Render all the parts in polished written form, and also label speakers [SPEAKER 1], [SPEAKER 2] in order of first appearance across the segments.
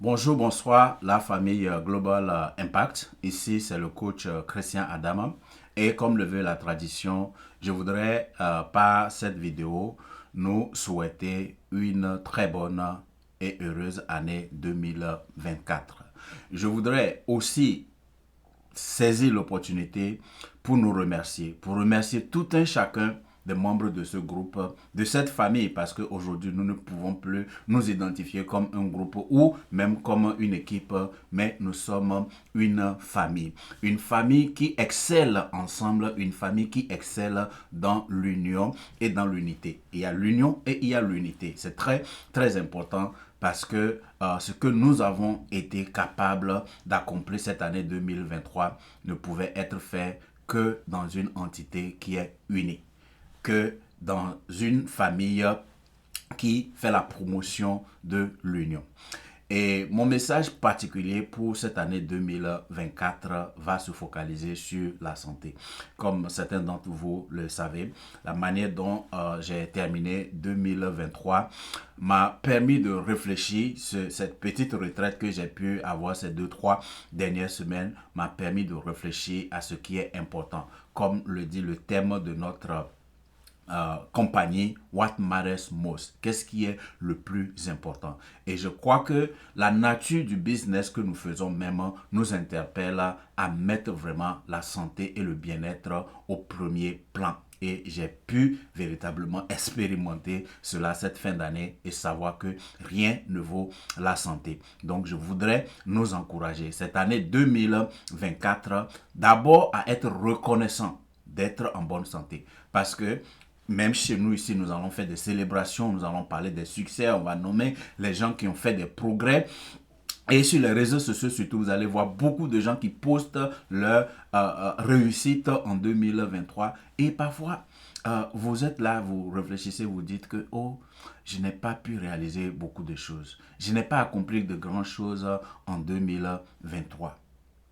[SPEAKER 1] Bonjour, bonsoir, la famille Global Impact. Ici, c'est le coach Christian Adama. Et comme le veut la tradition, je voudrais, par cette vidéo, nous souhaiter une très bonne et heureuse année 2024. Je voudrais aussi saisir l'opportunité pour remercier tout un chacun des membres de ce groupe, de cette famille, parce qu'aujourd'hui, nous ne pouvons plus nous identifier comme un groupe ou même comme une équipe, mais nous sommes une famille. Une famille qui excelle ensemble, une famille qui excelle dans l'union et dans l'unité. Il y a l'union et il y a l'unité. C'est très, très important parce que ce que nous avons été capables d'accomplir cette année 2023 ne pouvait être fait que dans une entité qui est unie, que dans une famille qui fait la promotion de l'union. Et mon message particulier pour cette année 2024 va se focaliser sur la santé. Comme certains d'entre vous le savez, la manière dont j'ai terminé 2023 m'a permis de réfléchir. Cette petite retraite que j'ai pu avoir ces 2-3 dernières semaines m'a permis de réfléchir à ce qui est important. Comme le dit le thème de notre compagnie, what matters most, qu'est-ce qui est le plus important. Et je crois que la nature du business que nous faisons même nous interpelle à mettre vraiment la santé et le bien-être au premier plan. Et j'ai pu véritablement expérimenter cela cette fin d'année et savoir que rien ne vaut la santé. Donc je voudrais nous encourager cette année 2024 d'abord à être reconnaissant d'être en bonne santé. Parce que même chez nous ici, nous allons faire des célébrations, nous allons parler des succès, on va nommer les gens qui ont fait des progrès. Et sur les réseaux sociaux, surtout, vous allez voir beaucoup de gens qui postent leur réussite en 2023. Et parfois, vous êtes là, vous réfléchissez, vous dites que, oh, je n'ai pas pu réaliser beaucoup de choses. Je n'ai pas accompli de grandes choses en 2023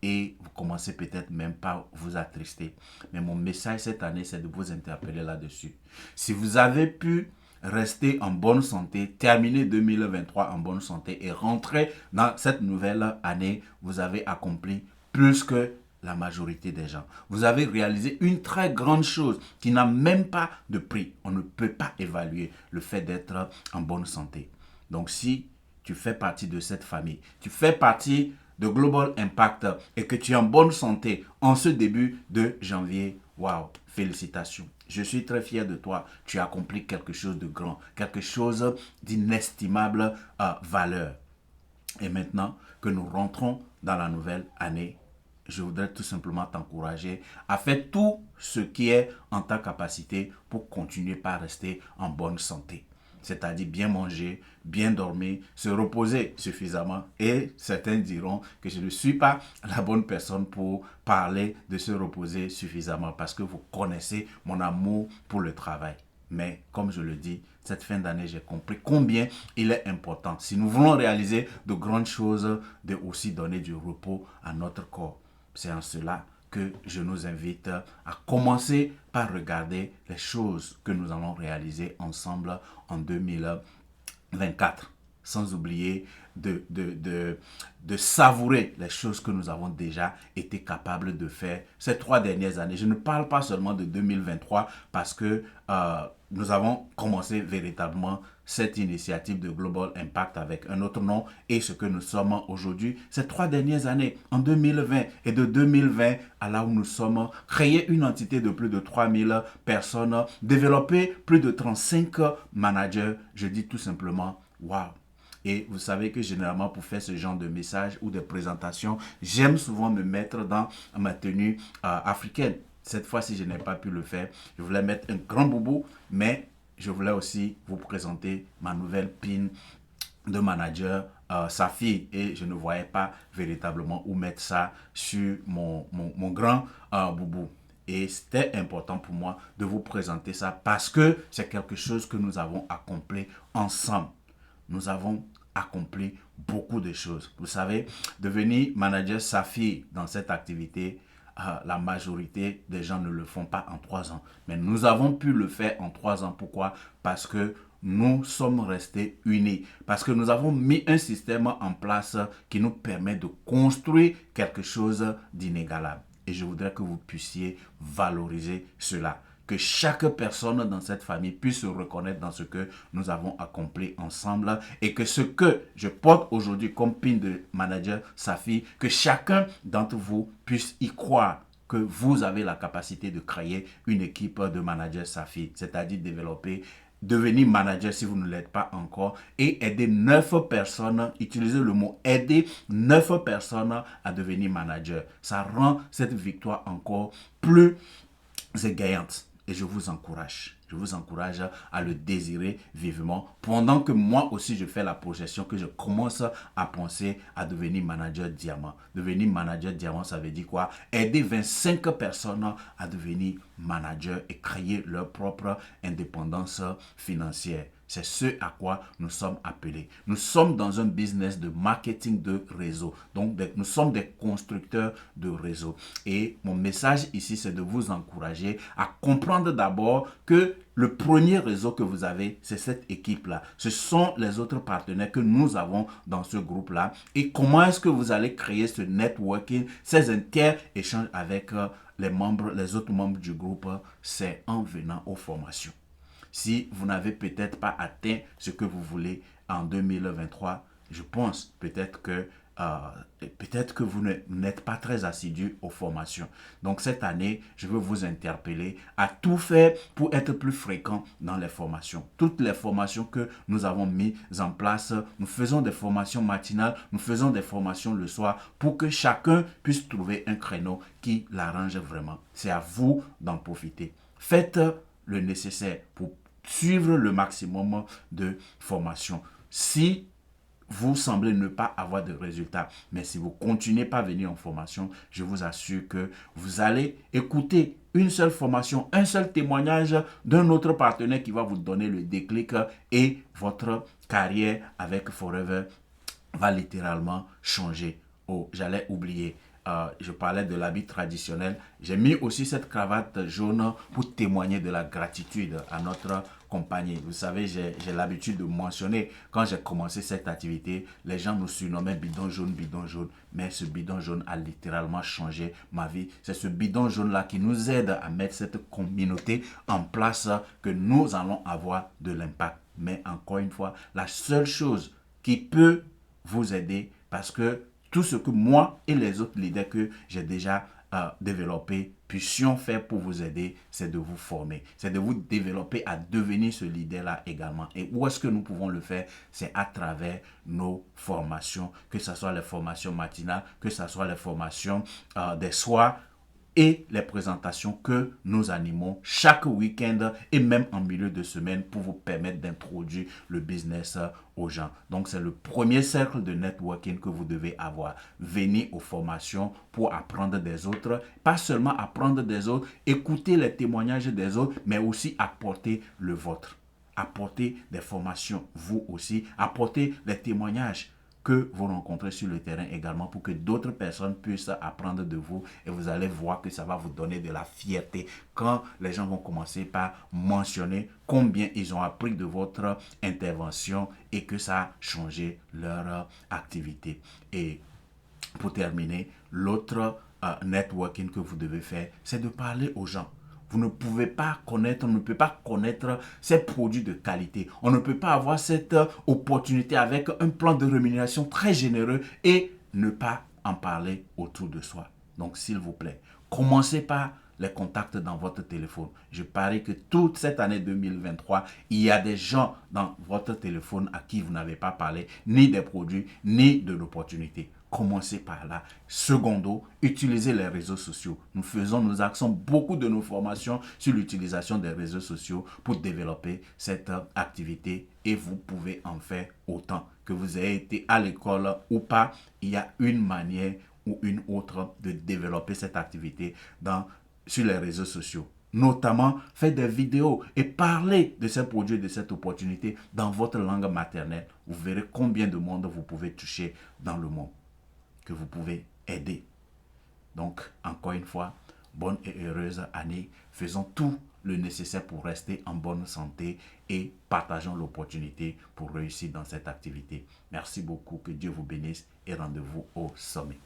[SPEAKER 1] et vous commencez peut-être même pas vous attrister. Mais mon message cette année, c'est de vous interpeller là-dessus. Si vous avez pu rester en bonne santé, terminer 2023 en bonne santé et rentrer dans cette nouvelle année, vous avez accompli plus que la majorité des gens. Vous avez réalisé une très grande chose qui n'a même pas de prix. On ne peut pas évaluer le fait d'être en bonne santé. Donc si tu fais partie de cette famille, tu fais partie de Global Impact et que tu es en bonne santé en ce début de janvier, waouh, félicitations. Je suis très fier de toi. Tu as accompli quelque chose de grand, quelque chose d'inestimable valeur. Et maintenant que nous rentrons dans la nouvelle année, je voudrais tout simplement t'encourager à faire tout ce qui est en ta capacité pour continuer par rester en bonne santé. C'est-à-dire bien manger, bien dormir, se reposer suffisamment. Et certains diront que je ne suis pas la bonne personne pour parler de se reposer suffisamment parce que vous connaissez mon amour pour le travail. Mais comme je le dis, cette fin d'année, j'ai compris combien il est important, si nous voulons réaliser de grandes choses, de aussi donner du repos à notre corps. C'est en cela que je nous invite à commencer par regarder les choses que nous allons réaliser ensemble en 2024. Sans oublier de savourer les choses que nous avons déjà été capables de faire ces 3 dernières années. Je ne parle pas seulement de 2023 parce que nous avons commencé véritablement cette initiative de Global Impact avec un autre nom et ce que nous sommes aujourd'hui, ces 3 dernières années, en 2020 et de 2020 à là où nous sommes, créer une entité de plus de 3000 personnes, développer plus de 35 managers, je dis tout simplement, waouh. Et vous savez que généralement pour faire ce genre de messages ou de présentations, j'aime souvent me mettre dans ma tenue africaine. Cette fois-ci, je n'ai pas pu le faire. Je voulais mettre un grand boubou, mais je voulais aussi vous présenter ma nouvelle pin de manager, sa fille, et je ne voyais pas véritablement où mettre ça sur mon grand boubou. Et c'était important pour moi de vous présenter ça parce que c'est quelque chose que nous avons accompli ensemble. Nous avons accompli beaucoup de choses. Vous savez, devenir manager sa fille dans cette activité, la majorité des gens ne le font pas en 3 ans. Mais nous avons pu le faire en 3 ans. Pourquoi? Parce que nous sommes restés unis parce que nous avons mis un système en place qui nous permet de construire quelque chose d'inégalable. Et je voudrais que vous puissiez valoriser cela. Que chaque personne dans cette famille puisse se reconnaître dans ce que nous avons accompli ensemble et que ce que je porte aujourd'hui comme pin de manager Safi, que chacun d'entre vous puisse y croire que vous avez la capacité de créer une équipe de manager Safi, c'est-à-dire développer, devenir manager si vous ne l'êtes pas encore et aider 9 personnes, utilisez le mot aider 9 personnes à devenir manager. Ça rend cette victoire encore plus égayante. Et je vous encourage. Je vous encourage à le désirer vivement. Pendant que moi aussi, je fais la projection, que je commence à penser à devenir manager diamant. Devenir manager diamant, ça veut dire quoi? Aider 25 personnes à devenir manager et créer leur propre indépendance financière. C'est ce à quoi nous sommes appelés. Nous sommes dans un business de marketing de réseau. Donc, nous sommes des constructeurs de réseau. Et mon message ici, c'est de vous encourager à comprendre d'abord que le premier réseau que vous avez, c'est cette équipe-là. Ce sont les autres partenaires que nous avons dans ce groupe-là. Et comment est-ce que vous allez créer ce networking, ces inter-échanges avec les autres membres du groupe? C'est en venant aux formations. Si vous n'avez peut-être pas atteint ce que vous voulez en 2023, je pense peut-être que vous n'êtes pas très assidu aux formations. Donc cette année, je veux vous interpeller à tout faire pour être plus fréquent dans les formations. Toutes les formations que nous avons mises en place, nous faisons des formations matinales, nous faisons des formations le soir pour que chacun puisse trouver un créneau qui l'arrange vraiment. C'est à vous d'en profiter. Faites le nécessaire pour suivre le maximum de formation. Si vous semblez ne pas avoir de résultats, mais si vous continuez pas à venir en formation, je vous assure que vous allez écouter une seule formation, un seul témoignage d'un autre partenaire qui va vous donner le déclic et votre carrière avec Forever va littéralement changer. Oh, j'allais oublier. Je parlais de l'habit traditionnel. J'ai mis aussi cette cravate jaune pour témoigner de la gratitude à notre compagnie. Vous savez, j'ai l'habitude de mentionner, quand j'ai commencé cette activité, les gens nous surnommaient bidon jaune, mais ce bidon jaune a littéralement changé ma vie. C'est ce bidon jaune-là qui nous aide à mettre cette communauté en place, que nous allons avoir de l'impact. Mais encore une fois, la seule chose qui peut vous aider, parce que tout ce que moi et les autres leaders que j'ai déjà développés puissions faire pour vous aider, c'est de vous former, c'est de vous développer à devenir ce leader-là également. Et où est-ce que nous pouvons le faire? C'est à travers nos formations, que ce soit les formations matinales, que ce soit les formations des soirs, et les présentations que nous animons chaque week-end et même en milieu de semaine pour vous permettre d'introduire le business aux gens. Donc, c'est le premier cercle de networking que vous devez avoir. Venez aux formations pour apprendre des autres, pas seulement apprendre des autres, écouter les témoignages des autres, mais aussi apporter le vôtre. Apporter des formations, vous aussi, apporter des témoignages que vous rencontrez sur le terrain également pour que d'autres personnes puissent apprendre de vous et vous allez voir que ça va vous donner de la fierté quand les gens vont commencer par mentionner combien ils ont appris de votre intervention et que ça a changé leur activité. Et pour terminer, l'autre networking que vous devez faire, c'est de parler aux gens. Vous ne pouvez pas connaître, on ne peut pas connaître ces produits de qualité. On ne peut pas avoir cette opportunité avec un plan de rémunération très généreux et ne pas en parler autour de soi. Donc, s'il vous plaît, commencez par les contacts dans votre téléphone. Je parie que toute cette année 2023, il y a des gens dans votre téléphone à qui vous n'avez pas parlé, ni des produits, ni de l'opportunité. Commencez par là. Secondo, utilisez les réseaux sociaux. Nous axons beaucoup de nos formations sur l'utilisation des réseaux sociaux pour développer cette activité et vous pouvez en faire autant. Que vous ayez été à l'école ou pas, il y a une manière ou une autre de développer cette activité sur les réseaux sociaux. Notamment, faites des vidéos et parlez de ces produits, de cette opportunité dans votre langue maternelle. Vous verrez combien de monde vous pouvez toucher dans le monde, que vous pouvez aider. Donc, encore une fois, bonne et heureuse année. Faisons tout le nécessaire pour rester en bonne santé et partageons l'opportunité pour réussir dans cette activité. Merci beaucoup, que Dieu vous bénisse et rendez-vous au sommet.